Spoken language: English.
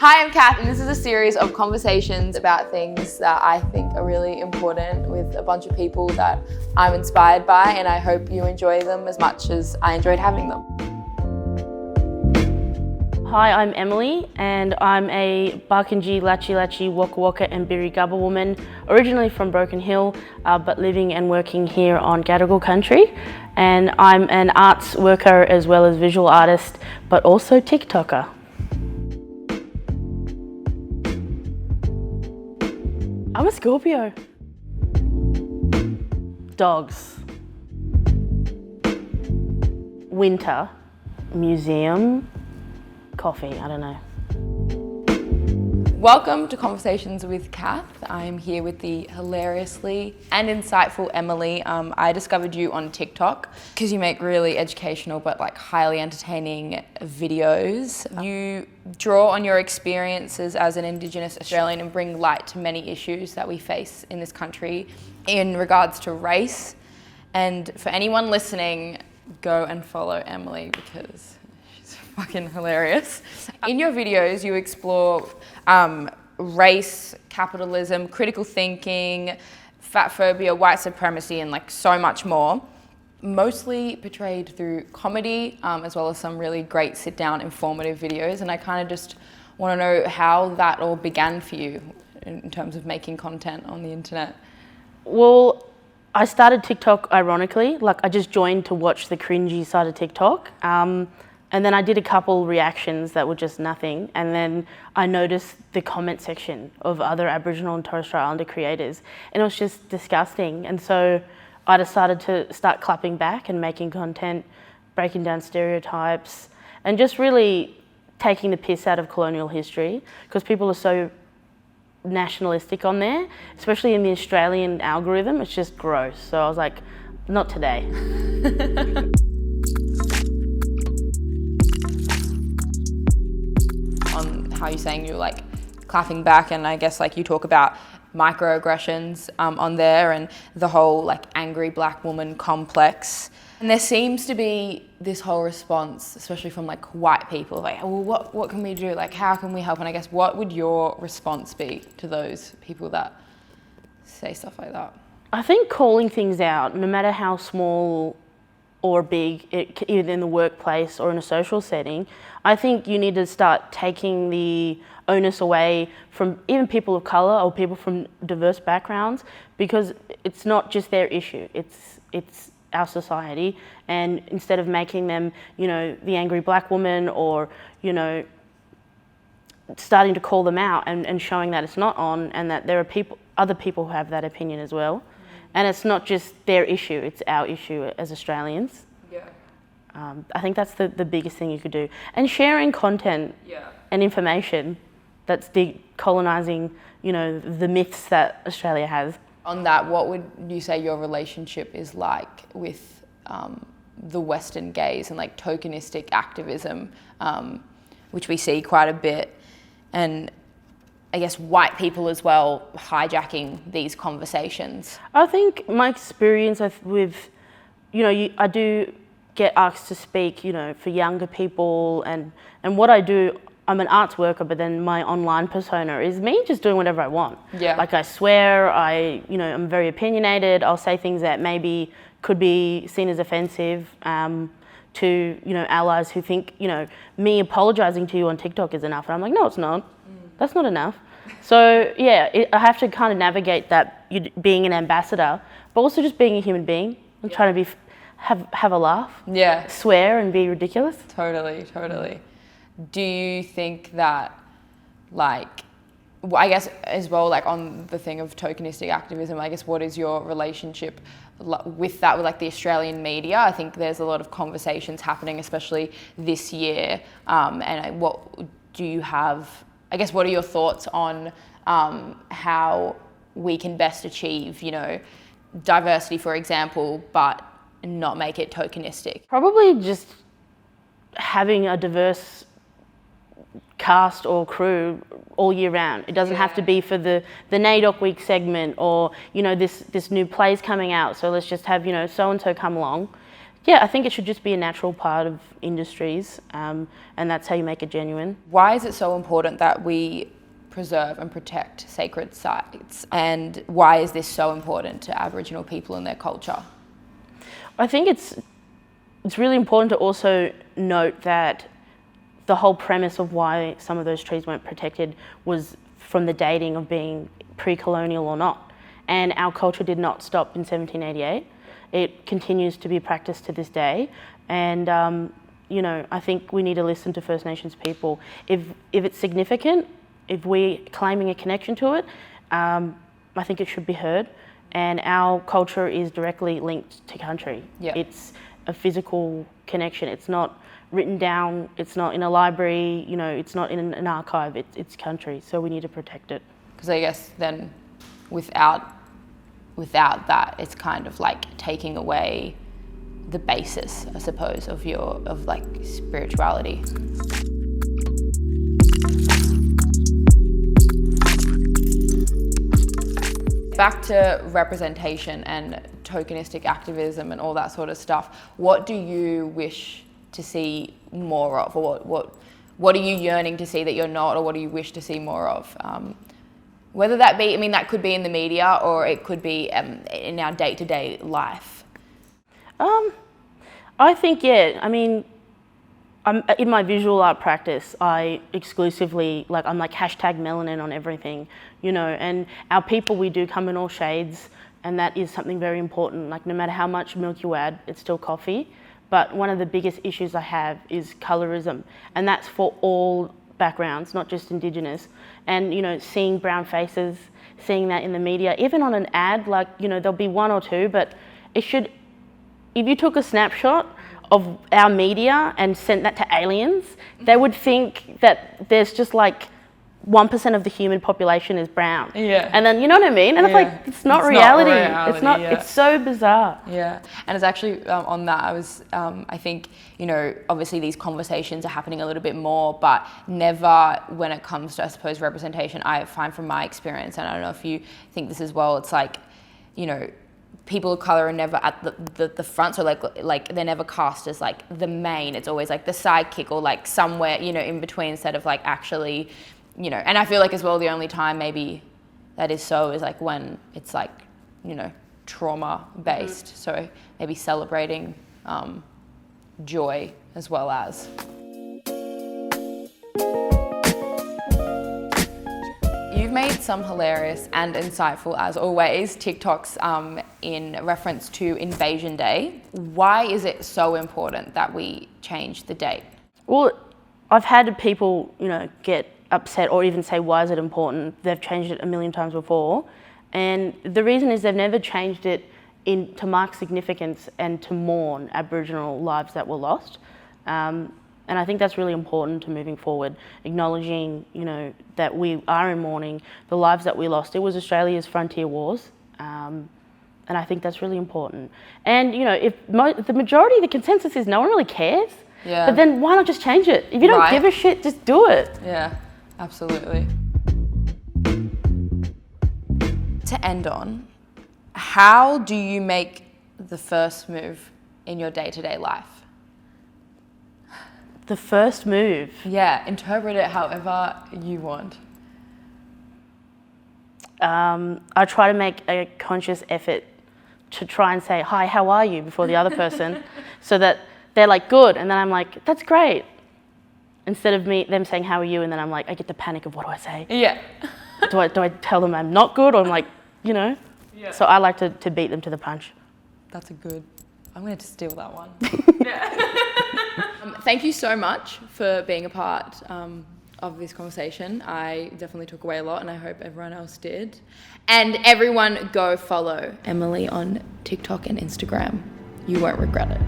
Hi, I'm Kath, and this is a series of conversations about things that I think are really important with a bunch of people that I'm inspired by, and I hope you enjoy them as much as I enjoyed having them. Hi, I'm Emily, and I'm a Barkindji, Lachi Lachi, Waka Waka and Biri Gubba woman, originally from Broken Hill, but living and working here on Gadigal country. And I'm an arts worker as well as visual artist, but also TikToker. I'm a Scorpio. Dogs. Winter. Museum. Coffee, I don't know. Welcome to Conversations with Kath. I'm here with the hilariously and insightful Emily. I discovered you on TikTok because you make really educational but like highly entertaining videos. You draw on your experiences as an Indigenous Australian and bring light to many issues that we face in this country in regards to race. And for anyone listening, go and follow Emily because she's fucking hilarious. In your videos, you explore race, capitalism, critical thinking, fat phobia, white supremacy, and like so much more. Mostly portrayed through comedy, as well as some really great sit-down, informative videos. And I kind of just want to know how that all began for you in terms of making content on the internet. Well, I started TikTok ironically, like I just joined to watch the cringy side of TikTok. And then I did a couple reactions that were just nothing. And then I noticed the comment section of other Aboriginal and Torres Strait Islander creators. And it was just disgusting. And so I decided to start clapping back and making content, breaking down stereotypes, and just really taking the piss out of colonial history, because people are so nationalistic on there, especially in the Australian algorithm. It's just gross. So I was like, not today. On how you're saying you're like clapping back, and I guess like you talk about microaggressions on there and the whole like angry black woman complex. And there seems to be this whole response, especially from like white people, like, well, what can we do? Like, how can we help? And I guess what would your response be to those people that say stuff like that? I think calling things out, no matter how small or big, either in the workplace or in a social setting, I think you need to start taking the onus away from even people of colour or people from diverse backgrounds, because it's not just their issue, it's our society. And instead of making them, you know, the angry black woman, or, you know, starting to call them out and showing that it's not on, and that there are other people who have that opinion as well. And it's not just their issue, it's our issue as Australians. Yeah. I think that's the biggest thing you could do. And sharing content and information that's decolonising, you know, the myths that Australia has. On that, what would you say your relationship is like with the Western gaze and like tokenistic activism, which we see quite a bit, and I guess white people as well hijacking these conversations? I think my experience with, you know, I do get asked to speak, you know, for younger people, and what I do, I'm an arts worker, but then my online persona is me just doing whatever I want. Yeah. Like I swear, I'm very opinionated. I'll say things that maybe could be seen as offensive to, you know, allies who think, you know, me apologising to you on TikTok is enough. And I'm like, no, it's not. That's not enough. So yeah, I have to kind of navigate that, being an ambassador, but also just being a human being and trying to have a laugh. Yeah. Swear and be ridiculous. Totally. Do you think that, like, I guess as well, like on the thing of tokenistic activism, I guess what is your relationship with that, with like the Australian media? I think there's a lot of conversations happening, especially this year. And what do you have, I guess, what are your thoughts on how we can best achieve, you know, diversity, for example, but not make it tokenistic? Probably just having a diverse cast or crew all year round. It doesn't have to be for the NAIDOC week segment, or, you know, this new play's coming out, so let's just have, you know, so-and-so come along. Yeah, I think it should just be a natural part of industries, and that's how you make it genuine. Why is it so important that we preserve and protect sacred sites? And why is this so important to Aboriginal people and their culture? I think it's really important to also note that the whole premise of why some of those trees weren't protected was from the dating of being pre-colonial or not. And our culture did not stop in 1788. It continues to be practiced to this day. And, I think we need to listen to First Nations people. If it's significant, if we're claiming a connection to it, I think it should be heard. And our culture is directly linked to country. Yeah. It's a physical connection. It's not written down, it's not in a library, it's not in an archive, it's country. So we need to protect it. Because I guess then without that, it's kind of like taking away the basis, I suppose, of spirituality. Back to representation and tokenistic activism and all that sort of stuff. What do you wish to see more of, or what are you yearning to see that you're not, or what do you wish to see more of? Whether that be, that could be in the media, or it could be in our day-to-day life. I think, I'm in my visual art practice, I exclusively, I'm hashtag melanin on everything, and our people, we do come in all shades, and that is something very important. No matter how much milk you add, it's still coffee. But one of the biggest issues I have is colorism, and that's for all backgrounds, not just Indigenous. And, seeing brown faces, seeing that in the media, even on an ad, there'll be one or two, but it should, if you took a snapshot of our media and sent that to aliens, they would think that there's just 1% of the human population is brown. Yeah. And then, you know what I mean? And it's not reality. It's not, it's so bizarre. Yeah. And it's actually on that, I was, I think, obviously these conversations are happening a little bit more, but never when it comes to, I suppose, representation, I find from my experience, and I don't know if you think this as well, it's people of color are never at the front, so they're never cast as the main. It's always the sidekick, or somewhere, in between, instead of actually, and I feel as well the only time maybe that is so is when it's trauma based. Mm-hmm. So maybe celebrating joy as well as. You've made some hilarious and insightful, as always, TikToks in reference to Invasion Day. Why is it so important that we change the date? Well, I've had people, get upset or even say, why is it important? They've changed it a million times before. And the reason is they've never changed it to mark significance and to mourn Aboriginal lives that were lost. And I think that's really important to moving forward, acknowledging, that we are in mourning, the lives that we lost. It was Australia's frontier wars, and I think that's really important. And, if the majority, the consensus is no one really cares, yeah. But then why not just change it? If you don't give a shit, just do it. Yeah, absolutely. To end on, how do you make the first move in your day-to-day life? The first move? Yeah, interpret it however you want. I try to make a conscious effort to try and say, hi, how are you, before the other person, so that they're good, and then I'm that's great. Instead of them saying, how are you, and then I'm I get the panic of what do I say? Yeah. Do I tell them I'm not good, or I'm Yeah. So I like to beat them to the punch. That's a good, I'm going to steal that one. Yeah. Thank you so much for being a part of this conversation. I definitely took away a lot, and I hope everyone else did. And everyone go follow Emily on TikTok and Instagram. You won't regret it.